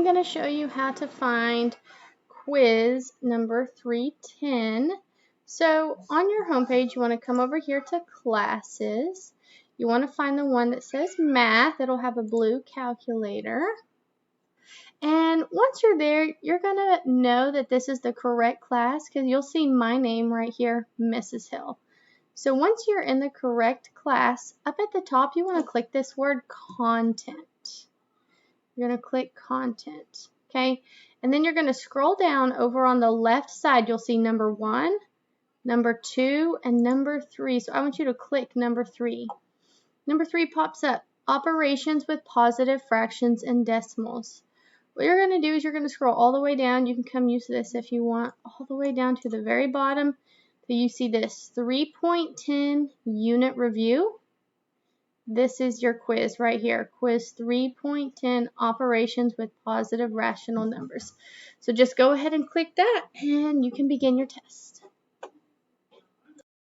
I'm going to show you how to find quiz number 310. So on your homepage, you want to come over here to classes. You want to find the one that says math. It'll have a blue calculator. And once you're there, you're going to know that this is the correct class because you'll see my name right here, Mrs. Hill. So once you're in the correct class, up at the top, you want to click this word content. You're going to click content, okay? And then you're going to scroll down over on the left side. You'll see number 1, number 2, and number 3. So I want you to click number 3. Number 3 pops up, operations with positive fractions and decimals. What you're going to do is you're going to scroll all the way down. You can come use this if you want, all the way down to the very bottom. So you see this 3.10 unit review. This is your quiz right here, quiz 3.10 operations with positive rational numbers. So just go ahead and click that and you can begin your test.